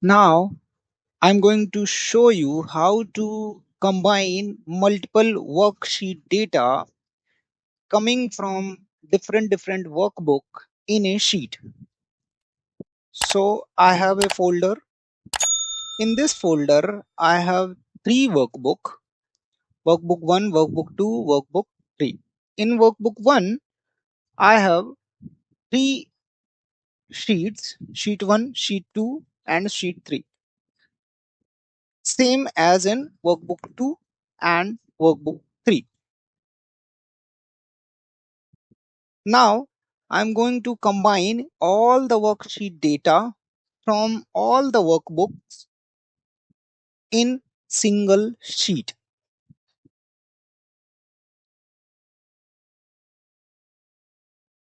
Now I'm going to show you how to combine multiple worksheet data coming from different workbook in a sheet. So I have a folder. In this folder, I have three workbook 1, workbook 2, workbook 3. In workbook 1, I have three sheets, sheet 1, sheet 2 and sheet 3. Same as in workbook 2 and workbook 3. Now I'm going to combine all the worksheet data from all the workbooks in single sheet.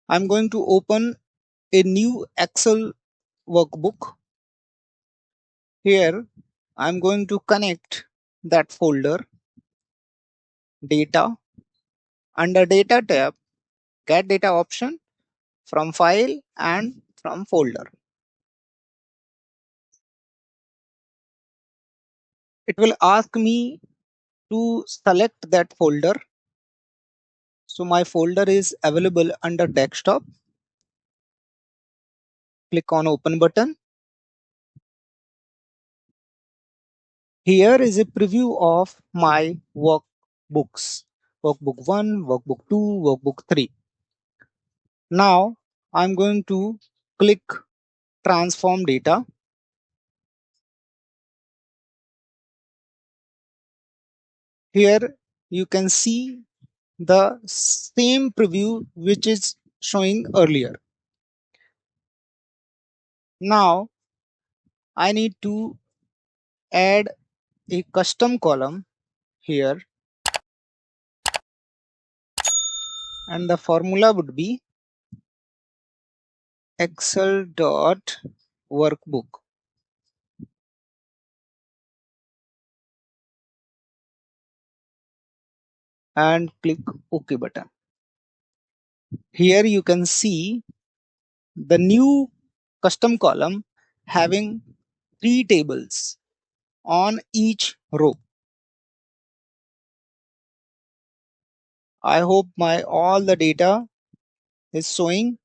I'm going to open a new Excel workbook. Here I'm going to connect that folder, data. Under data tab, get data option from file and from folder. It will ask me to select that folder. So my folder is available under desktop. Click on open button. Here is a preview of my workbooks. Workbook 1, workbook 2, workbook 3. Now I'm going to click transform data. Here you can see the same preview which is showing earlier. Now I need to add a custom column here, and the formula would be excel.workbook, and click OK button. Here you can see the new custom column having three tables on each row. I hope my all the data is showing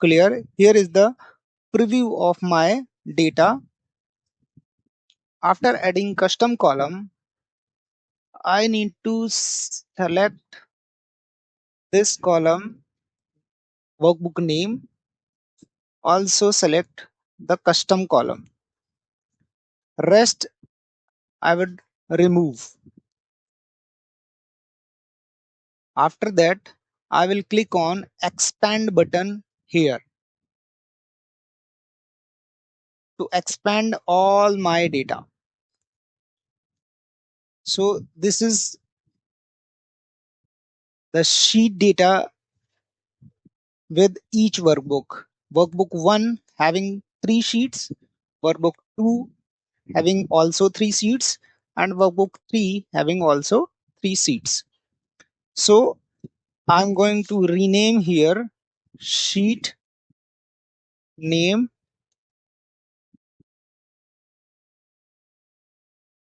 clear. Here is the preview of my data. After adding custom column, I need to select this column workbook name, also select the custom column. Rest I would remove. After that, I will click on expand button here to expand all my data. So this is the sheet data with each workbook. Workbook 1 having 3 sheets, workbook 2 having also 3 sheets, and workbook 3 having also 3 sheets. So I'm going to rename here sheet name,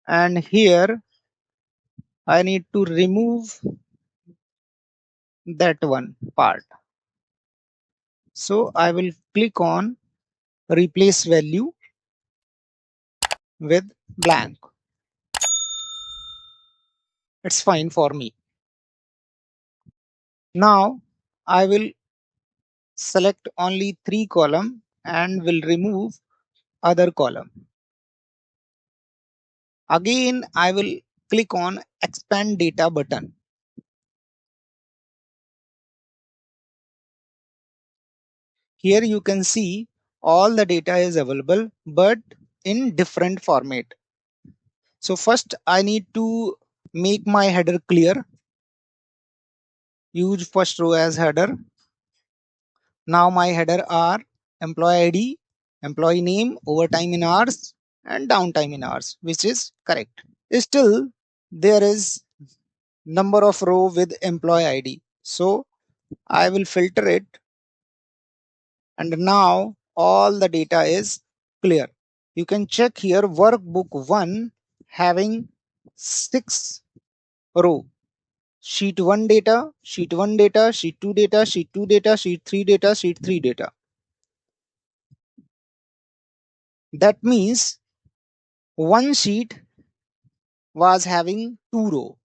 and here I need to remove that one part. So I will click on replace value with blank. It's fine for me. Now I will select only 3 column and will remove other column. Again I will click on expand data button. Here you can see all the data is available but in different format. So first I need to make my header clear. Use first row as header. Now my header are employee ID, employee name, overtime in hours and downtime in hours, which is correct. Still there is number of row with employee ID. So I will filter it, and now all the data is clear. You can check here workbook 1 having 6 row. Sheet 1 data, sheet 1 data, sheet 2 data, sheet 2 data, sheet 3 data, sheet 3 data. That means one sheet was having 2 row.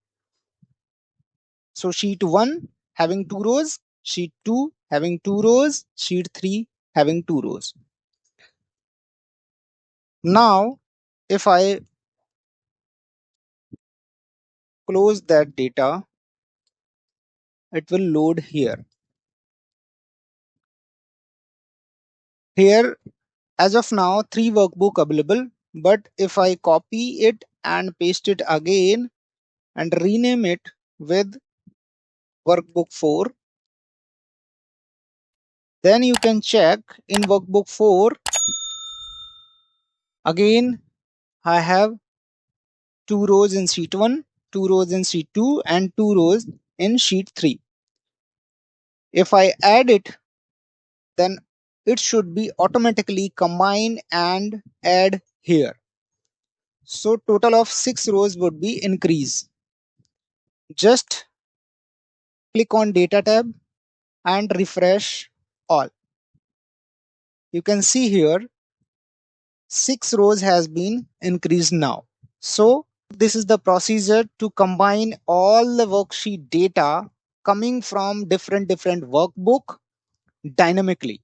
So sheet 1 having 2 rows, sheet 2 having 2 rows, sheet 3 having 2 rows. Now, if I close that data, it will load here. Here, as of now, 3 workbook available, but if I copy it and paste it again and rename it with workbook 4, then you can check in workbook 4, again, I have 2 rows in sheet 1, 2 rows in sheet 2, and 2 rows in sheet 3. If I add it, then it should be automatically combine and add here. So total of 6 rows would be increase. Just click on data tab and refresh all. You can see here 6 rows has been increased now. So this is the procedure to combine all the worksheet data coming from different workbook dynamically.